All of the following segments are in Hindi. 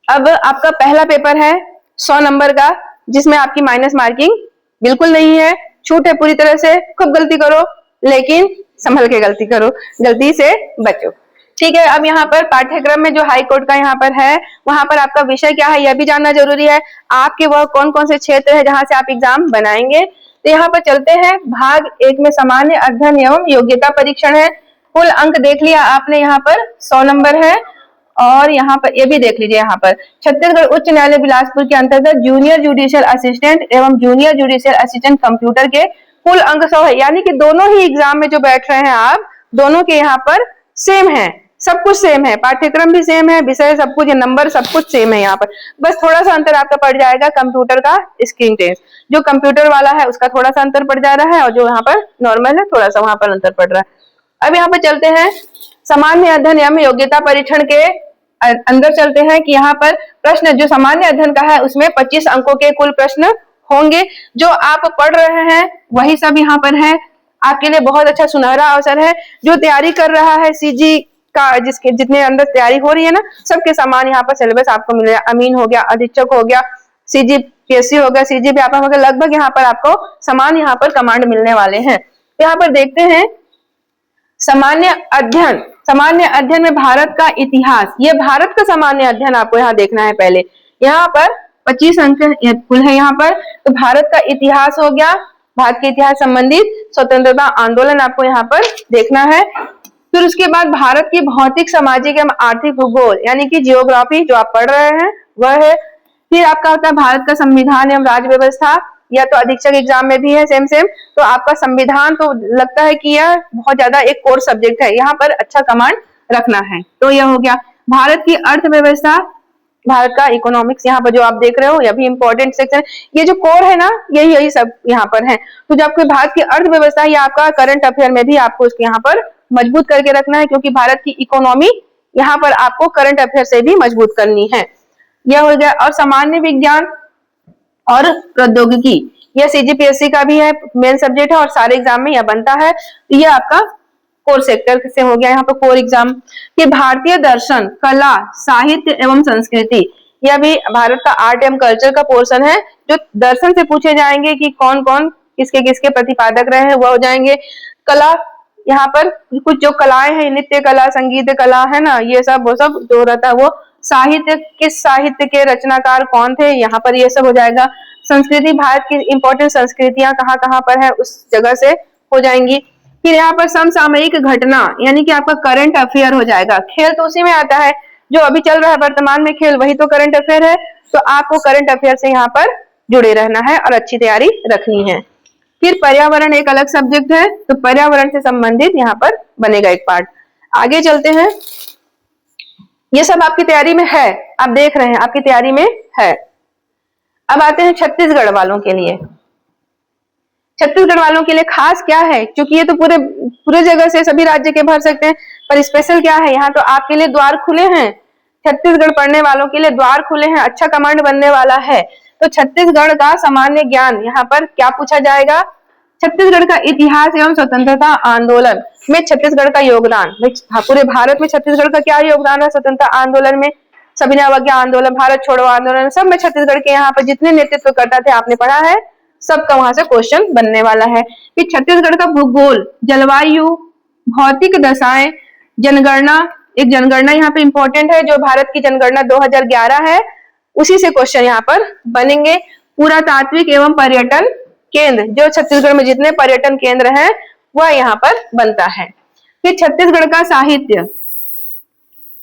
अब आपका पहला पेपर है 100 नंबर का, जिसमें आपकी माइनस मार्किंग बिल्कुल नहीं है, छूट है पूरी तरह से। खूब गलती करो लेकिन संभल के गलती करो, गलती से बचो, ठीक है। अब यहाँ पर पाठ्यक्रम में जो हाई कोर्ट का यहाँ पर है, वहां पर आपका विषय क्या है यह भी जानना जरूरी है। आपके वह कौन कौन से क्षेत्र है जहां से आप एग्जाम बनाएंगे। तो यहाँ पर चलते हैं, भाग 1 में सामान्य अध्ययन एवं योग्यता परीक्षण है। कुल अंक देख लिया आपने, यहाँ पर 100 नंबर है। और यहाँ पर ये भी देख लीजिए, यहाँ पर छत्तीसगढ़ उच्च न्यायालय बिलासपुर के अंतर्गत जूनियर जुडिशियल असिस्टेंट एवं जूनियर जुडिशियल असिस्टेंट कंप्यूटर के कुल अंक 100 है। यानी कि दोनों ही एग्जाम में जो बैठ रहे हैं आप, दोनों के यहाँ पर सेम है, सब कुछ सेम है, पाठ्यक्रम भी सेम है, विषय सब कुछ, नंबर सब कुछ सेम है। यहाँ पर बस थोड़ा सा अंतर आपका पड़ जाएगा कंप्यूटर का स्क्रीन टेस्ट, जो कंप्यूटर वाला है उसका थोड़ा सा अंतर पड़ जा रहा है, और जो यहाँ पर नॉर्मल है थोड़ा सा वहां पर अंतर पड़ रहा है। अब यहाँ पर चलते हैं सामान्य अध्ययन एवं योग्यता परीक्षण के अंदर चलते हैं कि यहाँ पर प्रश्न जो सामान्य अध्ययन का है उसमें 25 अंकों के कुल प्रश्न होंगे। जो आप पढ़ रहे हैं वही सब यहाँ पर है, आपके लिए बहुत अच्छा सुनहरा अवसर है। जो तैयारी कर रहा है सीजी का, जिसके जितने अंदर तैयारी हो रही है ना, सबके समान यहाँ पर सिलेबस आपको मिलेगा। अमीन हो गया, अधीक्षक हो गया, सीजी पीएससी हो गया, सीजी व्यापक हो गया, लगभग यहाँ पर आपको समान यहाँ पर कमांड मिलने वाले हैं। यहाँ पर देखते हैं सामान्य अध्ययन। सामान्य अध्ययन में भारत का इतिहास, ये भारत का सामान्य अध्ययन आपको यहाँ देखना है। पहले यहाँ पर 25 अंक कुल है यहाँ पर। तो भारत का इतिहास हो गया, भारत के इतिहास संबंधित स्वतंत्रता आंदोलन आपको यहाँ पर देखना है। फिर उसके बाद भारत की भौतिक, सामाजिक एवं आर्थिक भूगोल यानी कि जियोग्राफी जो आप पढ़ रहे हैं वह है। फिर आपका होता है भारत का संविधान एवं राज्य व्यवस्था, या तो अधीक्षक एग्जाम में भी है सेम सेम। तो आपका संविधान तो लगता है कि यह बहुत ज्यादा एक कोर सब्जेक्ट है, यहाँ पर अच्छा कमांड रखना है। तो यह हो गया भारत की अर्थव्यवस्था, भारत का इकोनॉमिक्स यहाँ पर जो आप देख रहे हो, यह भी इंपॉर्टेंट सेक्शन। ये जो कोर है ना, यही सब यहाँ पर है। तो जब आपको भारत की अर्थव्यवस्था या आपका करंट अफेयर में भी आपको उसके यहाँ पर मजबूत करके रखना है, क्योंकि भारत की इकोनॉमी यहाँ पर आपको करंट अफेयर से भी मजबूत करनी है। यह हो गया। और सामान्य विज्ञान और प्रौद्योगिकी, यह सीजीपीएससी का भी है, मेन सब्जेक्ट है और सारे एग्जाम में यह बनता है। यह आपका कोर सेक्टर से हो गया, यहाँ पर कोर एग्जाम। ये भारतीय दर्शन, कला, साहित्य एवं संस्कृति, यह भी भारत का आर्ट एवं कल्चर का पोर्शन है। जो दर्शन से पूछे जाएंगे कि कौन कौन किसके किसके प्रतिपादक रहे हैं वह हो जाएंगे। कला, यहाँ पर कुछ जो कलाएं हैं, नृत्य कला, संगीत कला है ना, ये सब वो सब जो रहता है वो। साहित्य, किस साहित्य के रचनाकार कौन थे, यहाँ पर ये सब हो जाएगा। संस्कृति, भारत की इंपॉर्टेंट संस्कृतियां कहाँ कहाँ पर है उस जगह से हो जाएंगी। फिर यहाँ पर समसामयिक घटना यानी कि आपका करंट अफेयर हो जाएगा। खेल तो उसी में आता है, जो अभी चल रहा है वर्तमान में खेल, वही तो करंट अफेयर है। तो आपको करंट अफेयर से यहाँ पर जुड़े रहना है और अच्छी तैयारी रखनी है। फिर पर्यावरण एक अलग सब्जेक्ट है, तो पर्यावरण से संबंधित यहाँ पर बनेगा एक पार्ट। आगे चलते हैं, ये सब आपकी तैयारी में है, आप देख रहे हैं आपकी तैयारी में है। अब आते हैं छत्तीसगढ़ वालों के लिए। छत्तीसगढ़ वालों के लिए खास क्या है, क्योंकि ये तो पूरे जगह से सभी राज्य के भर सकते हैं, पर स्पेशल क्या है, यहाँ तो आपके लिए द्वार खुले हैं। छत्तीसगढ़ पढ़ने वालों के लिए द्वार खुले हैं, अच्छा कमांड बनने वाला है। तो छत्तीसगढ़ का सामान्य ज्ञान यहाँ पर क्या पूछा जाएगा। छत्तीसगढ़ का इतिहास एवं स्वतंत्रता आंदोलन में छत्तीसगढ़ का योगदान, पूरे भारत में छत्तीसगढ़ का क्या योगदान है स्वतंत्रता आंदोलन में। सविनय अवज्ञा आंदोलन, भारत छोड़ो आंदोलन, सब में छत्तीसगढ़ के यहाँ पर जितने नेतृत्व करता थे आपने पढ़ा है, सबका वहां से क्वेश्चन बनने वाला है। कि छत्तीसगढ़ का भूगोल, जलवायु, भौतिक दशाएं, जनगणना, एक जनगणना यहाँ पे इंपॉर्टेंट है, जो भारत की जनगणना 2011 है, उसी से क्वेश्चन यहाँ पर बनेंगे। पुरातात्विक एवं पर्यटन केंद्र, जो छत्तीसगढ़ में जितने पर्यटन केंद्र हैं वह यहाँ पर बनता है। फिर छत्तीसगढ़ का साहित्य,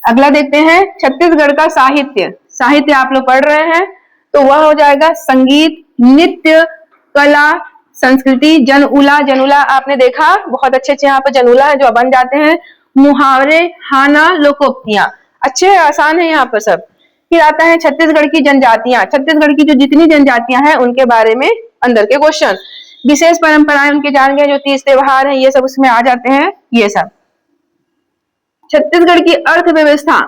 अगला देखते हैं छत्तीसगढ़ का साहित्य। साहित्य आप लोग पढ़ रहे हैं तो वह हो जाएगा संगीत, नृत्य, कला, संस्कृति, जनउला। जनउला आपने देखा, बहुत अच्छे अच्छे यहाँ पर जनउला है जो बन जाते हैं। मुहावरे, हाना, लोकोक्तियां, अच्छे आसान है यहाँ पर सब। फिर आता है छत्तीसगढ़ की जनजातियां, छत्तीसगढ़ की जो जितनी जनजातियां हैं उनके बारे में अंदर के क्वेश्चन। विशेष परंपराएं उनके जान गए, जो तीज त्योहार है ये सब उसमें आ जाते हैं ये सब। छत्तीसगढ़ की अर्थव्यवस्था,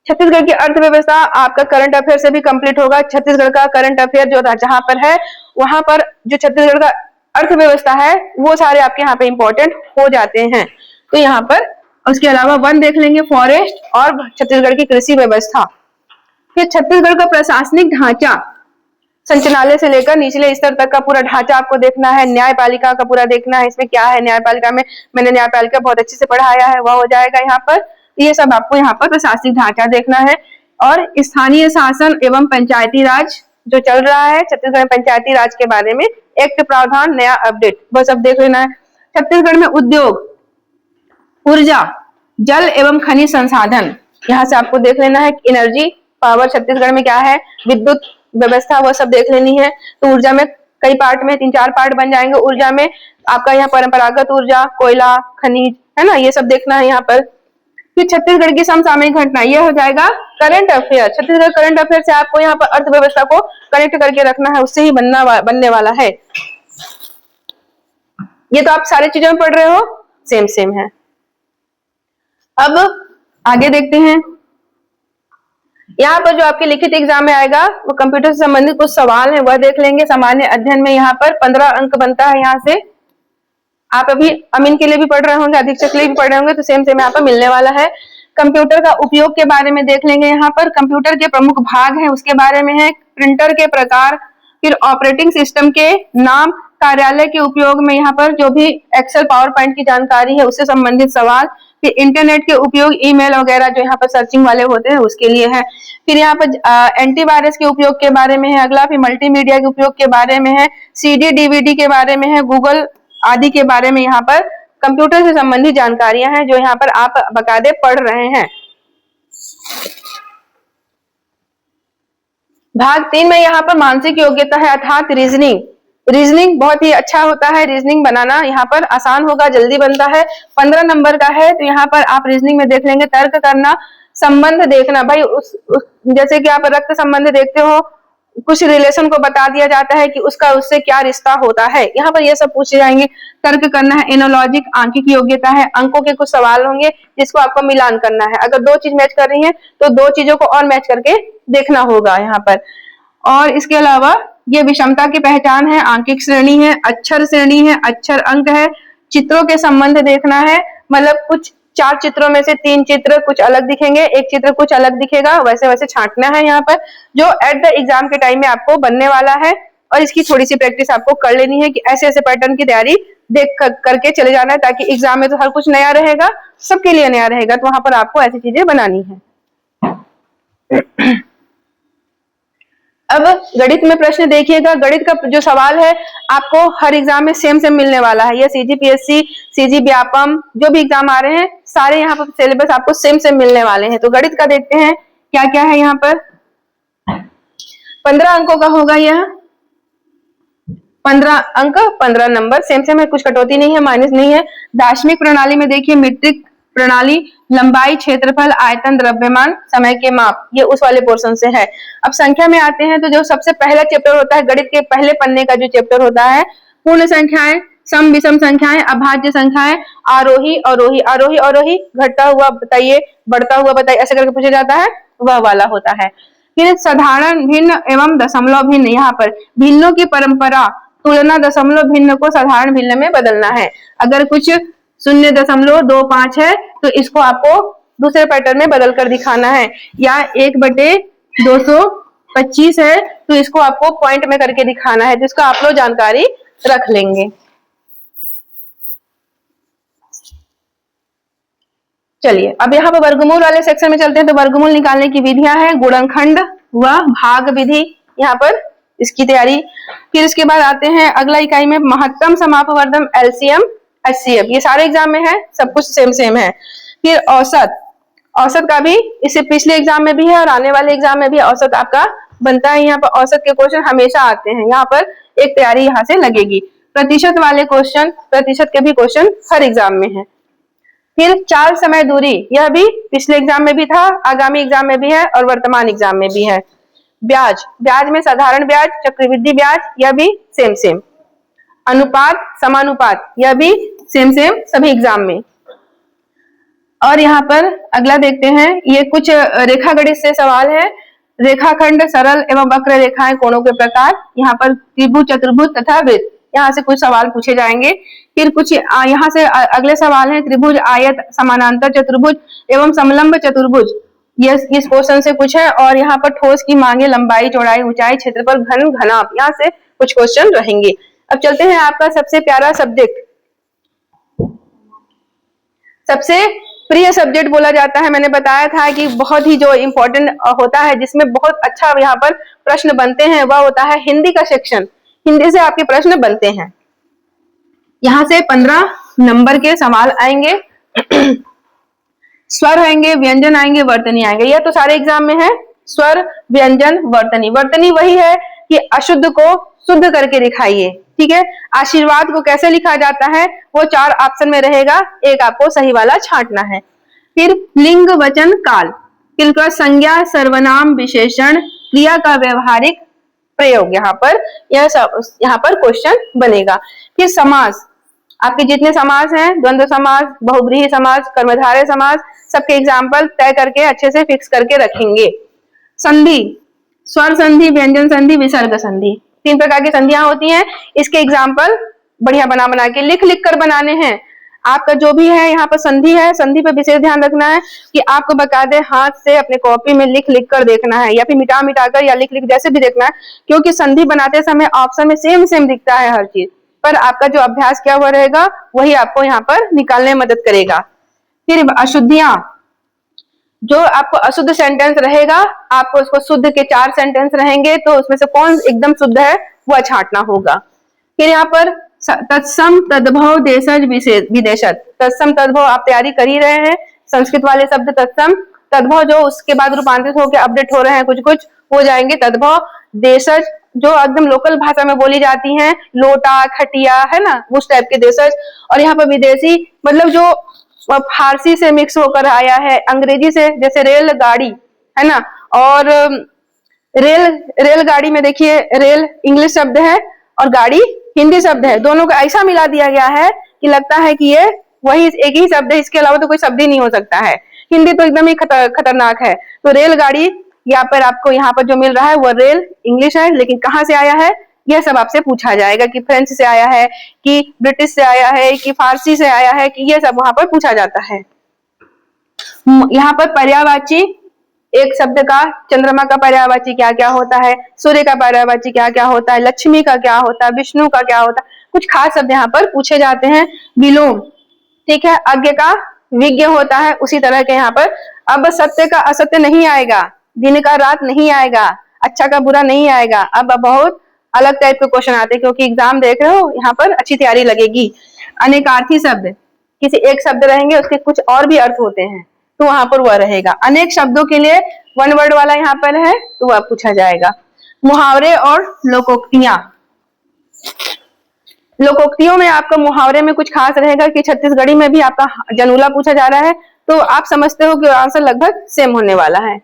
छत्तीसगढ़ की अर्थव्यवस्था आपका करंट अफेयर से भी कंप्लीट होगा। छत्तीसगढ़ का करंट अफेयर जो जहां पर है वहां पर जो छत्तीसगढ़ का अर्थव्यवस्था है वो सारे आपके यहाँ पे इंपॉर्टेंट हो जाते हैं। तो यहाँ पर उसके अलावा वन देख लेंगे, फॉरेस्ट और छत्तीसगढ़ की कृषि व्यवस्था। फिर छत्तीसगढ़ का प्रशासनिक ढांचा, संचालनालय से लेकर निचले स्तर तक का पूरा ढांचा आपको देखना है। न्यायपालिका का पूरा देखना है, इसमें क्या है न्यायपालिका में, मैंने न्यायपालिका बहुत अच्छे से पढ़ाया है, वह हो जाएगा यहाँ पर। ये सब आपको यहाँ पर प्रशासनिक ढांचा देखना है। और स्थानीय शासन एवं पंचायती राज जो चल रहा है छत्तीसगढ़ में, पंचायती राज के बारे में एक्ट प्रावधान नया अपडेट, वो सब देख लेना है। छत्तीसगढ़ में उद्योग, ऊर्जा, जल एवं खनिज संसाधन, यहाँ से आपको देख लेना है। एनर्जी पावर छत्तीसगढ़ में क्या है, विद्युत व्यवस्था, वो सब देख लेनी है। तो ऊर्जा में कई पार्ट में 3-4 पार्ट बन जाएंगे। ऊर्जा में आपका यहाँ परंपरागत ऊर्जा, कोयला, खनिज, है ना, ये सब देखना है यहाँ पर। फिर छत्तीसगढ़ की समसामयिक घटना, ये हो जाएगा current affair. Chhattisgarh current affair से आपको यहाँ पर अर्थव्यवस्था को कनेक्ट करके रखना है, उससे ही बनने वाला है। ये तो आप सारी चीजों में पढ़ रहे हो, सेम है। अब आगे देखते हैं, यहाँ पर जो आपके लिखित एग्जाम में आएगा वो कंप्यूटर से संबंधित कुछ सवाल है, वह देख लेंगे। सामान्य अध्ययन में यहाँ पर 15 अंक बनता है। यहाँ से आप अभी अमीन के लिए भी पढ़ रहे होंगे, अधीक्षक के लिए भी पढ़ रहे होंगे, तो सेम यहाँ पर मिलने वाला है। कंप्यूटर का उपयोग के बारे में देख लेंगे। यहाँ पर कंप्यूटर के प्रमुख भाग हैं उसके बारे में है, प्रिंटर के प्रकार, फिर ऑपरेटिंग सिस्टम के नाम, कार्यालय के उपयोग में यहाँ पर जो भी एक्सेल पावर पॉइंट की जानकारी है उससे संबंधित सवाल, फिर इंटरनेट के उपयोग, ईमेल वगैरह जो यहाँ पर सर्चिंग वाले होते हैं उसके लिए है। फिर यहाँ पर एंटीवायरस के उपयोग के बारे में है अगला, फिर मल्टीमीडिया के उपयोग के बारे में है, सीडी डीवीडी के बारे में है, गूगल आदि के बारे में यहाँ पर कंप्यूटर से संबंधित जानकारियां हैं जो यहाँ पर आप बकायदे पढ़ रहे हैं। भाग 3 में यहाँ पर मानसिक योग्यता है अर्थात रीजनिंग। रीजनिंग बहुत ही अच्छा होता है, रीजनिंग बनाना यहाँ पर आसान होगा, जल्दी बनता है। 15 नंबर का है, तो यहाँ पर आप रीजनिंग में देख लेंगे तर्क करना, संबंध देखना। भाई जैसे कि आप रक्त संबंध देखते हो, कुछ रिलेशन को बता दिया जाता है कि उसका उससे क्या रिश्ता होता है, यहाँ पर ये सब पूछे जाएंगे। तर्क करना है, एनोलॉजिक आंकिक योग्यता है, अंकों के कुछ सवाल होंगे जिसको आपको मिलान करना है। अगर 2 चीज मैच कर रही है तो 2 चीजों को और मैच करके देखना होगा यहाँ पर। और इसके अलावा ये विषमता की पहचान है, आंकिक श्रेणी है, अक्षर श्रेणी है, अक्षर अंक है, चित्रों के संबंध देखना है, मतलब कुछ 4 चित्रों में से 3 चित्र कुछ अलग दिखेंगे, 1 चित्र कुछ अलग दिखेगा, वैसे वैसे छांटना है यहाँ पर, जो एट द एग्जाम के टाइम में आपको बनने वाला है। और इसकी थोड़ी सी प्रैक्टिस आपको कर लेनी है कि ऐसे ऐसे पैटर्न की तैयारी देख करके चले जाना है, ताकि एग्जाम में तो हर कुछ नया रहेगा, सबके लिए नया रहेगा, तो वहां पर आपको ऐसी चीजें बनानी है। अब गणित में प्रश्न देखिएगा। गणित का जो सवाल है आपको हर एग्जाम में सेम मिलने वाला है। ये सीजीपीएससी, सीजी व्यापम, जो भी एग्जाम आ रहे हैं सारे यहाँ पर सिलेबस आपको सेम मिलने वाले हैं। तो गणित का देखते हैं क्या क्या है यहाँ पर। 15 अंकों का होगा यह, 15 अंक 15 नंबर, सेम है, कुछ कटौती नहीं है, माइनस नहीं है। दार्शनिक प्रणाली में देखिए मीट्रिक प्रणाली, लंबाई, क्षेत्रफल, आयतन, द्रव्यमान, समय के माप, ये उस वाले पोर्शन से है। अब संख्या में आते हैं तो जो सबसे पहला चैप्टर होता है गणित के पहले पन्ने का जो चैप्टर होता है, पूर्ण संख्याएं, सम विषम संख्याएं, अभाज्य संख्याएं, आरोही अवरोही, आरोही अवरोही, घटता हुआ बताइए, बढ़ता हुआ बताइए, ऐसे करके पूछा जाता है, वह वाला होता है। फिर साधारण भिन्न एवं दशमलव भिन्न, यहाँ पर भिन्नों की परंपरा, तुलना दशमलव भिन्न को साधारण भिन्न में बदलना है। अगर कुछ 0.25 है तो इसको आपको दूसरे पैटर्न में बदल कर दिखाना है, या 1/225 है तो इसको आपको पॉइंट में करके दिखाना है, जिसका आप लोग जानकारी रख लेंगे। चलिए अब यहाँ पर वर्गमूल वाले सेक्शन में चलते हैं। तो वर्गमूल निकालने की विधियां हैं, गुणनखंड व भाग विधि, यहाँ पर इसकी तैयारी। फिर इसके बाद आते हैं अगला इकाई में महत्तम समापवर्धन, एलसीएम, एचसीएफ, ये सारे एग्जाम में है, सब कुछ सेम है। फिर औसत, औसत का भी इससे पिछले एग्जाम में भी है और आने वाले एग्जाम में भी औसत आपका बनता है। यहाँ पर औसत के क्वेश्चन हमेशा आते हैं, यहाँ पर एक तैयारी यहाँ से लगेगी। प्रतिशत वाले क्वेश्चन, प्रतिशत के भी क्वेश्चन हर एग्जाम में है। फिर चाल समय दूरी, यह भी पिछले एग्जाम में भी था, आगामी एग्जाम में भी है और वर्तमान एग्जाम में भी है। ब्याज, ब्याज में साधारण ब्याज, चक्रवृद्धि ब्याज, यह भी सेम। अनुपात, समानुपात, यह भी सेम सभी एग्जाम में। और यहाँ पर अगला देखते हैं, ये कुछ रेखा गणित से सवाल है। रेखाखंड, सरल एवं वक्र रेखाएं, कोणों के प्रकार, यहाँ पर त्रिभुज, चतुर्भुज तथा वृत्त, यहाँ से कुछ सवाल पूछे जाएंगे। फिर कुछ यहाँ से अगले सवाल हैं, त्रिभुज, आयत, समानांतर चतुर्भुज एवं समलंब चतुर्भुज, ये इस क्वेश्चन से कुछ है। और यहाँ पर ठोस की मांगे, लंबाई, चौड़ाई, ऊंचाई, क्षेत्रफल, घन, घनाभ, यहाँ से कुछ क्वेश्चन रहेंगे। अब चलते हैं आपका सबसे प्यारा सब्जेक्ट, सबसे प्रिय सब्जेक्ट बोला जाता है। मैंने बताया था कि बहुत ही जो इंपॉर्टेंट होता है, जिसमें बहुत अच्छा यहाँ पर प्रश्न बनते हैं, वह होता है हिंदी का सेक्शन। हिंदी से आपके प्रश्न बनते हैं। यहाँ से 15 नंबर के सवाल आएंगे। स्वर आएंगे, व्यंजन आएंगे, वर्तनी आएंगे। यह तो सारे एग्जाम में है, स्वर, व्यंजन, वर्तनी। वर्तनी वही है कि अशुद्ध को शुद्ध करके दिखाइए, ठीक है। आशीर्वाद को कैसे लिखा जाता है, वो 4 ऑप्शन में रहेगा, एक आपको सही वाला छांटना है। फिर लिंग, वचन, काल, इनका संज्ञा, सर्वनाम, विशेषण, क्रिया का व्यवहारिक प्रयोग, यहाँ पर यह सब यहाँ पर क्वेश्चन बनेगा। फिर समास, आपके जितने समास हैं, द्वंद्व समास, बहुब्रीहि समास, कर्मधारय समास, सबके एग्जाम्पल तय करके अच्छे से फिक्स करके रखेंगे। संधि, स्वर संधि, व्यंजन संधि, विसर्ग संधि, 3 प्रकार की संधियां होती हैं। इसके एग्जाम्पल बढ़िया बना के लिख कर बनाने हैं। आपका जो भी है यहाँ पर संधि है, संधि पे विशेष ध्यान रखना है कि आपको बकायदे हाथ से अपने कॉपी में लिख कर देखना है, या फिर मिटा कर या लिख जैसे भी देखना है, क्योंकि संधि बनाते समय ऑप्शन में सेम दिखता है हर चीज, पर आपका जो अभ्यास किया हुआ रहेगा वही आपको यहाँ पर निकालने में मदद करेगा। फिर अशुद्धियां, जो आपको अशुद्ध सेंटेंस रहेगा, आपको उसको शुद्ध के 4 सेंटेंस रहेंगे, तो उसमें से कौन एकदम शुद्ध है वह छांटना होगा। फिर यहाँ पर तत्सम, तद्भव, देशज, विदेशज। तत्सम तद्भव आप तैयारी कर ही रहे हैं, संस्कृत वाले शब्द तत्सम, तद्भव जो उसके बाद रूपांतरित होकर अपडेट हो रहे हैं, कुछ हो जाएंगे तद्भव। देशज जो एकदम लोकल भाषा में बोली जाती हैं, लोटा, खटिया, है ना, उस टाइप के देशज। और यहाँ पर विदेशी मतलब जो फारसी से मिक्स होकर आया है, अंग्रेजी से, जैसे रेलगाड़ी, है ना। और रेलगाड़ी में देखिए, रेल इंग्लिश शब्द है और गाड़ी हिंदी शब्द है, दोनों को ऐसा मिला दिया गया है कि लगता है कि ये वही एक ही शब्द है, इसके अलावा तो कोई शब्द ही नहीं हो सकता है। हिंदी तो एकदम ही खतरनाक है। तो रेलगाड़ी यहाँ पर आपको यहाँ पर जो मिल रहा है वो रेल इंग्लिश है, लेकिन कहाँ से आया है यह सब आपसे पूछा जाएगा, कि फ्रेंच से आया है, कि ब्रिटिश से आया है, कि फारसी से आया है, कि ये सब वहां पर पूछा जाता है। यहाँ पर पर्यायवाची, एक शब्द का, चंद्रमा का पर्यायवाची क्या क्या होता है, सूर्य का पर्यायवाची क्या क्या होता है, लक्ष्मी का क्या होता है, विष्णु का क्या होता है, कुछ खास शब्द यहाँ पर पूछे जाते हैं। विलोम, ठीक है, अज्ञ का विज्ञ होता है, उसी तरह के यहाँ पर। अब सत्य का असत्य नहीं आएगा, दिन का रात नहीं आएगा, अच्छा का बुरा नहीं आएगा। अब बहुत अलग टाइप के क्वेश्चन आते हैं, क्योंकि एग्जाम देख रहे हो, यहाँ पर अच्छी तैयारी लगेगी। अनेकार्थी शब्द, किसी एक शब्द रहेंगे उसके कुछ और भी अर्थ होते हैं, तो वहां पर वह रहेगा। अनेक शब्दों के लिए 1 वर्ड वाला यहाँ पर है, तो वह पूछा जाएगा। मुहावरे और लोकोक्तियां, लोकोक्तियों में आपका मुहावरे में कुछ खास रहेगा कि छत्तीसगढ़ी में भी आपका जनूला पूछा जा रहा है, तो आप समझते हो कि आंसर लगभग सेम होने वाला है।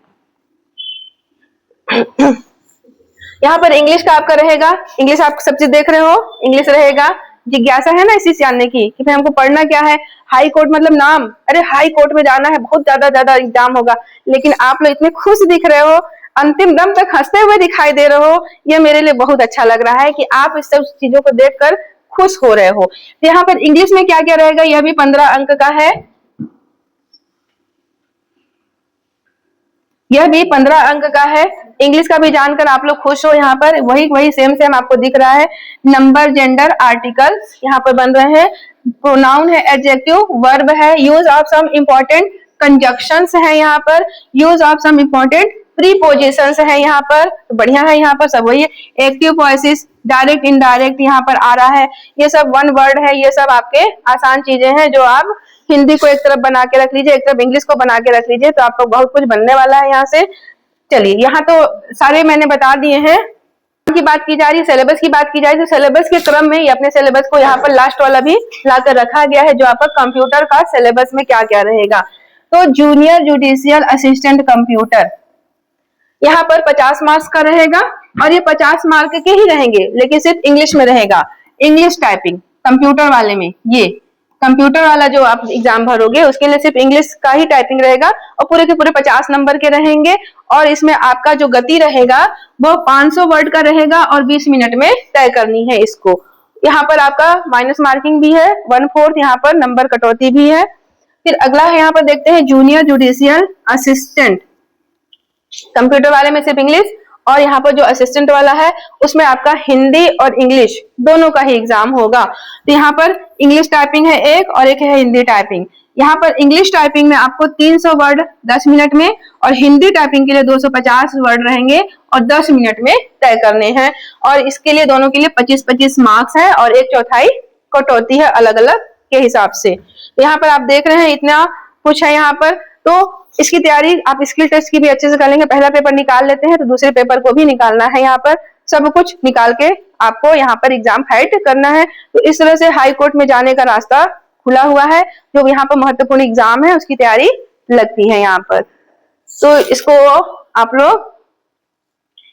यहाँ पर इंग्लिश का आपका रहेगा, इंग्लिश आप सब चीज देख रहे हो, इंग्लिश रहेगा। जिज्ञासा है ना इसी जानने की कि भाई हमको पढ़ना क्या है। हाई कोर्ट मतलब नाम, अरे हाई कोर्ट में जाना है, बहुत ज्यादा एग्जाम होगा, लेकिन आप लोग इतने खुश दिख रहे हो, अंतिम दम तक हंसते हुए दिखाई दे रहे हो, ये मेरे लिए बहुत अच्छा लग रहा है कि आप इस सब चीजों को देखकर खुश हो रहे हो। तो यहाँ पर इंग्लिश में क्या क्या रहेगा, यह भी 15 अंक का है, यह भी 15 अंक का है। इंग्लिश का भी जानकर आप लोग खुश हो। यहाँ पर वही सेम आपको दिख रहा है। नंबर, जेंडर, आर्टिकल यहाँ पर बन रहे हैं, प्रोनाउन है, एडजेक्टिव, वर्ब है, use of some important conjunctions है, यहाँ पर use of some important prepositions है, यहाँ पर तो बढ़िया है। यहाँ पर सब वही है, एक्टिव वॉइसेस, डायरेक्ट इनडायरेक्ट यहाँ पर आ रहा है, ये सब 1 वर्ड है। ये सब आपके आसान चीजें हैं, जो आप हिंदी को एक तरफ बना के रख लीजिए, एक तरफ इंग्लिश को बना के रख लीजिए, तो आपको बहुत कुछ बनने वाला है यहाँ से। चलिए, यहाँ तो सारे मैंने बता दिए हैं। की बात की जा रही है, सिलेबस की बात की जाए तो सिलेबस के क्रम में अपने सिलेबस को यहाँ पर लास्ट वाला भी लाकर रखा गया है, जो आपका कंप्यूटर का सिलेबस में क्या क्या रहेगा। तो जूनियर जुडिशियल असिस्टेंट कंप्यूटर, यहाँ पर 50 मार्क्स का रहेगा, और ये 50 मार्क के ही रहेंगे, लेकिन सिर्फ इंग्लिश में रहेगा। इंग्लिश टाइपिंग कंप्यूटर वाले में, ये कंप्यूटर वाला जो आप एग्जाम भरोगे उसके लिए सिर्फ इंग्लिश का ही टाइपिंग रहेगा, और पूरे के पूरे 50 नंबर के रहेंगे। और इसमें आपका जो गति रहेगा वो 500 वर्ड का रहेगा, और 20 मिनट में तय करनी है इसको। यहाँ पर आपका माइनस मार्किंग भी है, 1/4 यहाँ पर नंबर कटौती भी है। फिर अगला है, यहाँ पर देखते हैं जूनियर जुडिशियल असिस्टेंट। कंप्यूटर वाले में सिर्फ इंग्लिश, और यहाँ पर जो असिस्टेंट वाला है उसमें आपका हिंदी और इंग्लिश दोनों का ही एग्जाम होगा। तो यहाँ पर इंग्लिश टाइपिंग है एक, और एक है हिंदी टाइपिंग। यहाँ पर इंग्लिश टाइपिंग में आपको 300 वर्ड 10 मिनट में, और हिंदी टाइपिंग के लिए 250 वर्ड रहेंगे और 10 मिनट में तय करने हैं। और इसके लिए दोनों के लिए 25-25 मार्क्स है, और 1/4 कटौती है अलग अलग के हिसाब से। तो यहाँ पर आप देख रहे हैं इतना कुछ है यहाँ पर। तो इसकी तैयारी आप स्किल टेस्ट की भी अच्छे से कर लेंगे। पहला पेपर निकाल लेते हैं तो दूसरे पेपर को भी निकालना है। यहाँ पर सब कुछ निकाल के आपको यहाँ पर एग्जाम फाइट करना है। तो इस तरह से हाई कोर्ट में जाने का रास्ता खुला हुआ है। जो यहाँ पर महत्वपूर्ण एग्जाम है उसकी तैयारी लगती है यहाँ पर। तो इसको आप लोग,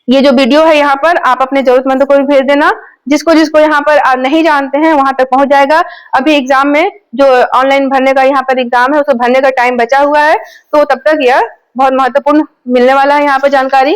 ये जो वीडियो है यहाँ पर आप अपने जरूरतमंदों को भी भेज देना। जिसको जिसको यहाँ पर नहीं जानते हैं वहां तक पहुंच जाएगा। अभी एग्जाम में जो ऑनलाइन भरने का यहाँ पर एग्जाम है उसको भरने का टाइम बचा हुआ है, तो तब तक यह बहुत महत्वपूर्ण मिलने वाला है यहाँ पर जानकारी।